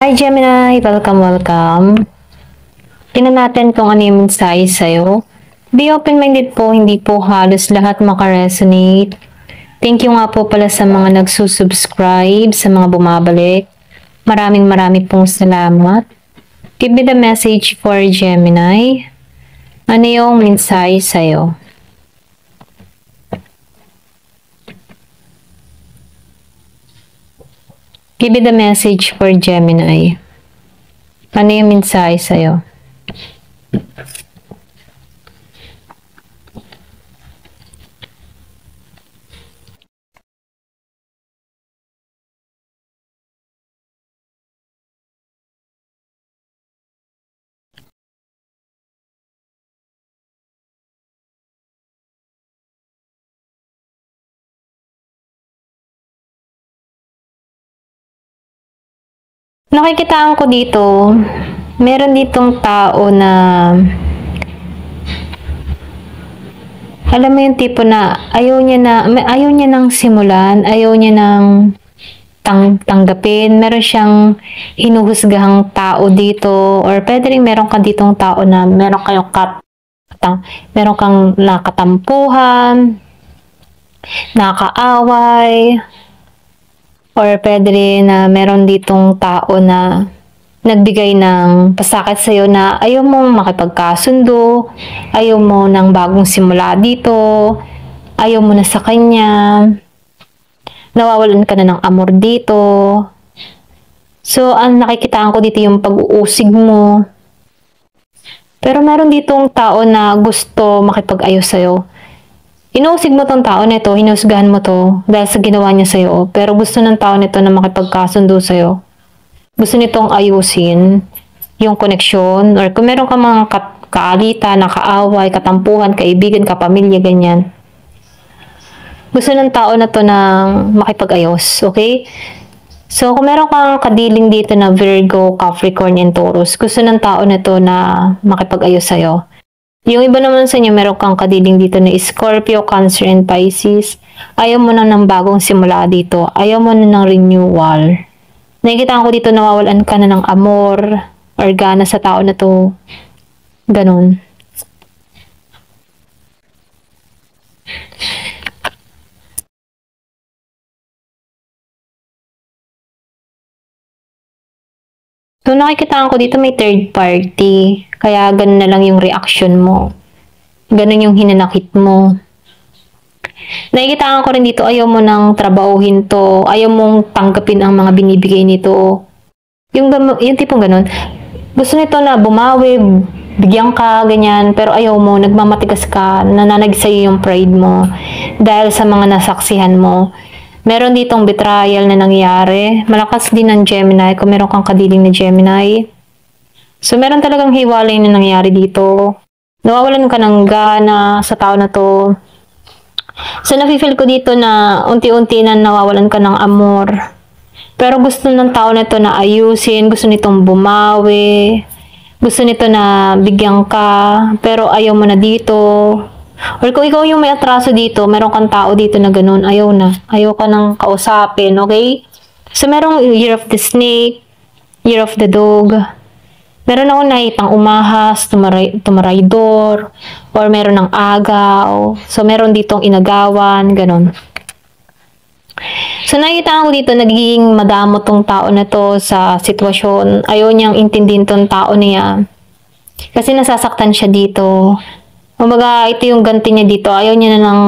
Hi Gemini! Welcome. Tingnan natin kung ano yung mensahe sa'yo. Be open-minded po, hindi po halos lahat makaresonate. Thank you nga po pala sa mga nagsusubscribe, sa mga bumabalik. Maraming pong salamat. Give me the message for Gemini. Ano yung mensahe sa'yo? Give me the message for Gemini. Ano yung mensahe sa'yo? Nakikitaan ko dito, meron ditong tao na alam mo yung tipo na ayaw niya nang simulan, ayaw niya nang tanggapin. Meron siyang hinuhusgahang tao dito, or pwede rin meron ka ditong tao na meron kang nakatampuhan, nakaaway, or pwede rin na meron ditong tao na nagbigay ng pasakit sa'yo na ayaw mong makipagkasundo, ayaw mo ng bagong simula dito, ayaw mo na sa kanya, nawawalan ka na ng amor dito. So, ang nakikitaan ko dito yung pag-uusig mo. Pero meron ditong tao na gusto makipag-ayos sa'yo. Inuusig mo tong tao nito, hinusgahan mo to dahil sa ginawa niya sa'yo. Pero gusto ng tao nito na makipagkasundo sa'yo. Gusto nitong ayusin yung koneksyon, or kung meron ka mga kaalitan, nakaaway, katampuhan, kaibigan, kapamilya, ganyan. Gusto ng tao na to na makipag-ayos, okay? So, kung meron kang kadiling dito na Virgo, Capricorn, and Taurus, gusto ng tao na to na makipag-ayos sa'yo. Yung iba naman sa inyo, meron kang kadiling dito na Scorpio, Cancer, and Pisces. Ayaw mo na ng bagong simula dito. Ayaw mo na ng renewal. Nakikita ko dito, nawawalan ka na ng amor or gana sa tao na to. Ganon. So, nakikita ko dito may third party. Kaya ganun na lang yung reaction mo. Ganun yung hinanakit mo. Nakikita ko rin dito, ayaw mo nang trabahuhin to. Ayaw mong tanggapin ang mga binibigay nito. Yung tipong ganun. Gusto nito na bumawi, bigyan ka, ganyan. Pero ayaw mo, nagmamatigas ka, nananag sa'yo yung pride mo. Dahil sa mga nasaksihan mo. Meron ditong betrayal na nangyari. Malakas din ng Gemini kung meron kang kadiling na Gemini. So, meron talagang hiwalay na nangyari dito. Nawawalan ka ng gana sa tao na to. So, nafe-feel ko dito na unti-unti na nawawalan ka ng amor. Pero gusto ng tao na to na ayusin. Gusto nitong bumawi. Gusto nito na bigyan ka. Pero ayaw mo na dito. Or kung ikaw yung may atraso dito, meron kang tao dito na ganun, ayaw na. Ayaw ka nang kausapin, okay? So, merong Year of the Snake, Year of the Dog. Meron ako nakitang umahas, tumaraydor, or meron ng agaw. So, meron ditong inagawan, ganun. So, nakita ko dito, nagiging madamo tong tao na to sa sitwasyon. Ayaw niyang intindihin tong tao niya. Kasi nasasaktan siya dito. Kumbaga, ito yung ganti niya dito. Ayaw niya na ng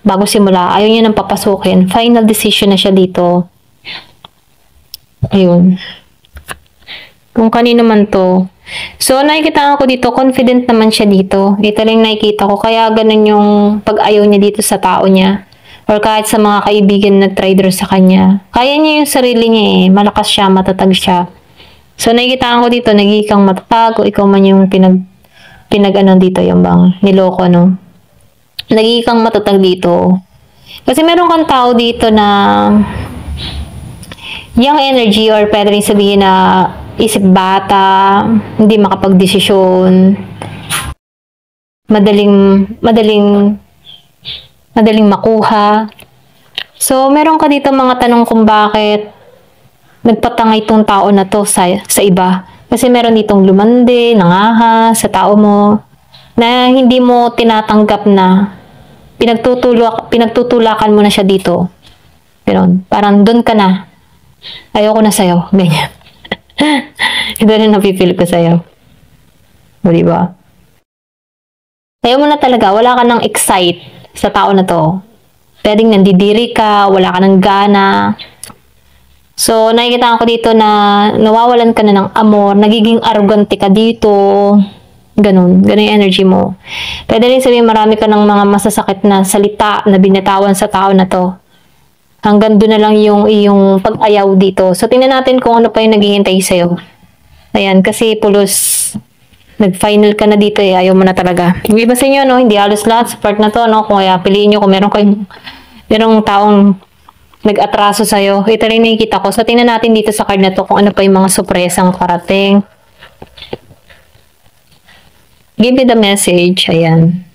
bago simula. Ayaw niya nang papasukin. Final decision na siya dito. Ayun. Kung kanino man to. So, nakikita ko dito, confident naman siya dito. Ito lang nakikita ko. Kaya ganun yung pag-ayaw niya dito sa tao niya. Or kahit sa mga kaibigan na trader sa kanya. Kaya niya yung sarili niya eh. Malakas siya, matatag siya. So, nakikita ko dito, nagiging kang matatag. O ikaw man yung pinag-ano dito yung bang niloko, no? Nagiging kang matatag dito. Kasi meron kang tao dito na young energy, or pwede rin sabihin na isip bata, hindi makapag-desisyon, madaling makuha. So, meron ka dito mga tanong kung bakit nagpatangay itong tao na to sa iba. Kasi meron ditong lumande, nangahas sa tao mo, na hindi mo tinatanggap na pinagtutulakan mo na siya dito. Pero parang doon ka na. Ayoko na sa'yo. Ganyan. Ito na napipil ko sa'yo. O, diba? Ayaw mo na talaga. Wala ka nang excite sa tao na to. Pwedeng nandidiri ka, wala ka ng gana. So, nakikita ko dito na nawawalan ka na ng amor, nagiging arrogante ka dito. Ganun yung energy mo. Pwede rin sabihin marami ka ng mga masasakit na salita na binatawan sa tao na to. Hanggang doon na lang yung iyong pag-ayaw dito. So, tingnan natin kung ano pa yung naghihintay sa'yo. Ayan, kasi pulos nag-final ka na dito eh. Ayaw mo na talaga. Yung iba sa inyo, no? Hindi halos lahat sa part na to, no? Kung kaya piliin nyo kung merong taong nag-atraso sa'yo. Ito rin nakikita ko. So, tingnan natin dito sa card na to kung ano pa yung mga sorpresang parating. Give me the message. Ayan.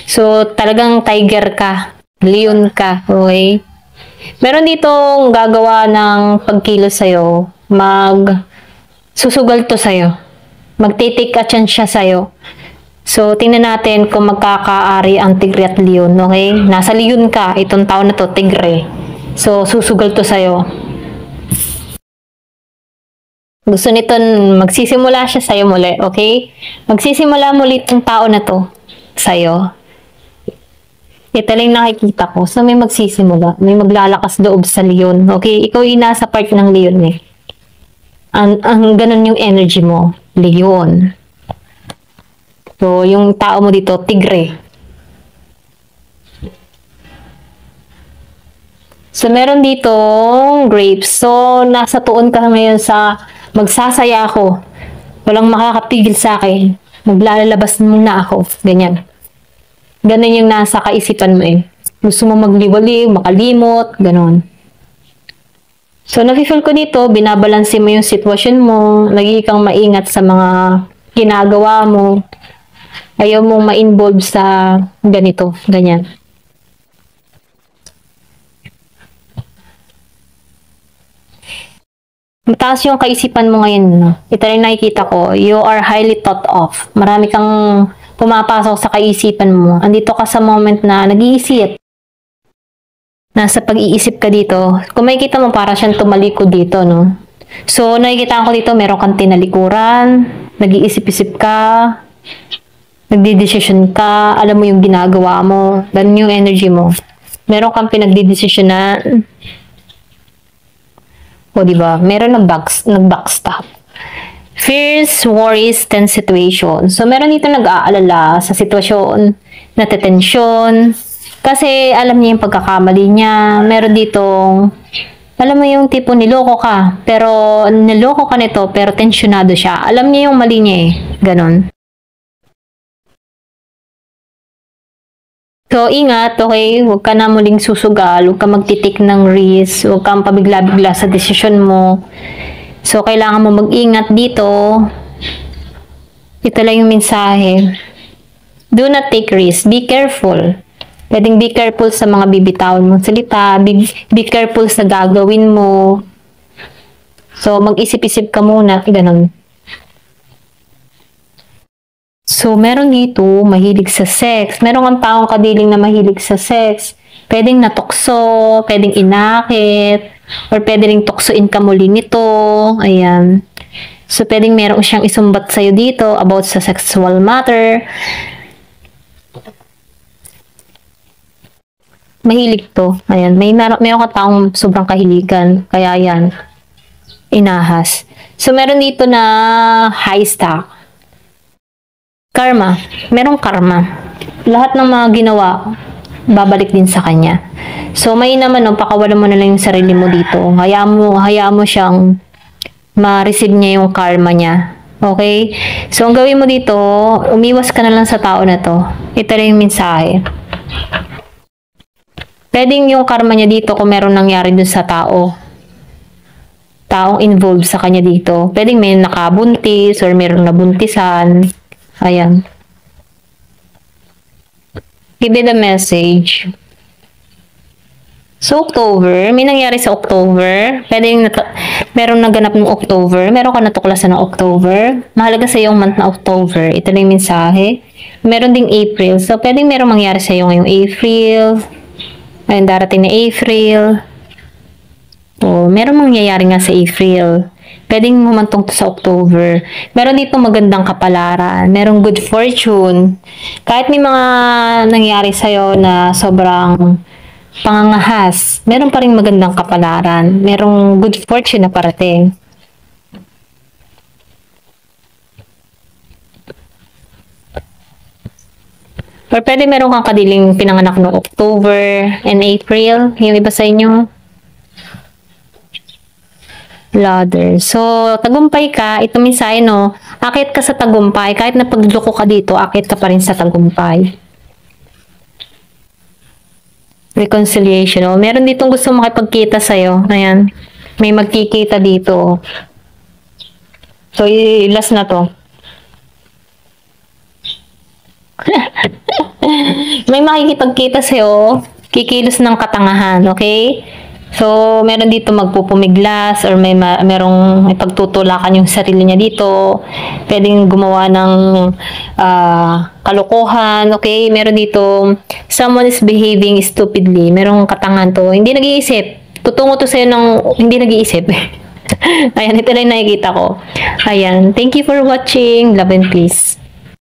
So, talagang tiger ka. Leon ka. Okay? Meron ditong gagawa ng pagkilos sa'yo. Susugal to sa'yo. Magtitik at yan siya sa'yo. So, tingnan natin kung magkakaari ang tigre at leon. Okay? Nasa leon ka. Itong tao na to, tigre. So, susugal to sa'yo. Gusto nito, magsisimula siya sa'yo muli, okay? Magsisimula muli itong tao na to sa'yo. Ito lang nakikita ko. So, may magsisimula. May maglalakas loob sa leon, okay? Ikaw yung nasa part ng leon eh. Ang ganun yung energy mo, leon. So, yung tao mo dito, tigre. So, meron dito grapes. So, nasa tuon ka ngayon sa magsasaya ako. Walang makakapigil sa akin. Maglalabas muna ako. Ganyan. Ganun yung nasa kaisipan mo eh. Gusto mo magliwaliw, makalimot, ganun. So, nafe-feel ko dito, binabalanse mo yung sitwasyon mo, nagiging kang maingat sa mga ginagawa mo. Ayaw mong ma-involve sa ganito, ganyan. Mataas yung kaisipan mo ngayon. No? Ito rin nakikita ko. You are highly thought of. Marami kang pumapasok sa kaisipan mo. Andito ka sa moment na nag-iisip. Nasa pag-iisip ka dito. Kung makikita mo, para siyang tumalikod dito, no? So, nakikita ko dito, meron kang tinalikuran, nag-iisip-isip ka, nagdidesisyon ka, alam mo yung ginagawa mo, ganun yung energy mo. Meron kang pinagdidesisyonan. O, diba? Meron nag-backstop. Fears, worries, tense situation. So, meron dito nag-aalala sa sitwasyon, natetensyon. Kasi, alam niya yung pagkakamali niya. Meron ditong, alam mo yung tipo niloko ka. Pero, niloko ka nito, pero tensyonado siya. Alam niya yung mali niya eh. Ganon. So, ingat, okay? Huwag ka na muling susugal, huwag ka magtitik ng risk, huwag kang pabigla-bigla sa desisyon mo. So, kailangan mo mag-ingat dito. Ito lang yung mensahe. Do not take risk. Be careful. Pwedeng be careful sa mga bibitawan mong salita. Be careful sa gagawin mo. So, mag-isip-isip ka muna. Ganun. So, meron dito, mahilig sa sex. Meron kang taong kadiling na mahilig sa sex. Pwedeng natukso, pwedeng inakit, or pwedeng tuksoin ka muli nito. Ayan. So, pwedeng meron siyang isumbat sa'yo dito about sa sexual matter. Mahilig to. Ayan. Meron kang taong sobrang kahiligan. Kaya yan, inahas. So, meron dito na high stock. Karma. Merong karma. Lahat ng mga ginawa, babalik din sa kanya. So, may naman, no, pakawalan mo na lang yung sarili mo dito. Hayaan mo siyang ma-receive niya yung karma niya. Okay? So, ang gawin mo dito, umiwas ka na lang sa tao na to. Ito lang yung mensahe. Pwedeng yung karma niya dito kung meron nangyari dun sa tao. Taong involved sa kanya dito. Pwedeng may nakabuntis or merong nabuntisan. Ayan. Give me the message. So, October, may nangyari sa October. Merong naganap ng October. Meron ka natuklasan ng October. Mahalaga sa yung month na October. Ito na yung mensahe. Meron ding April. So, pwedeng merong mangyari sa iyo ngayong April. Ayun, darating na April. O, merong mangyayari nga sa April. Pwedeng humantong to sa October. Meron dito magandang kapalaran. Merong good fortune. Kahit may mga nangyari sa'yo na sobrang pangangahas, meron pa rin magandang kapalaran. Merong good fortune na parating. Or pwede meron kang kadiling pinanganak no October and April. Yung iba sa inyo. Ladder. So, tagumpay ka. Ito mensahe, no? Akit ka sa tagumpay. Kahit na pagloko ka dito, akit ka pa rin sa tagumpay. Reconciliation. Oh. Meron ditong gusto makipagkita sa'yo. Ayan. May magkikita dito. So, last na to. May makikipagkita sa'yo. Kikilos ng katangahan. Okay? So, meron dito magpupumiglas or merong ipagtutulakan yung sarili niya dito. Pwedeng gumawa ng kalokohan. Okay? Meron dito, someone is behaving stupidly. Merong katangahan to. Hindi nag-iisip. Tutungo to sa'yo ng hindi nag-iisip. Ayan, ito na yung nakikita ko. Ayan. Thank you for watching. Love and peace.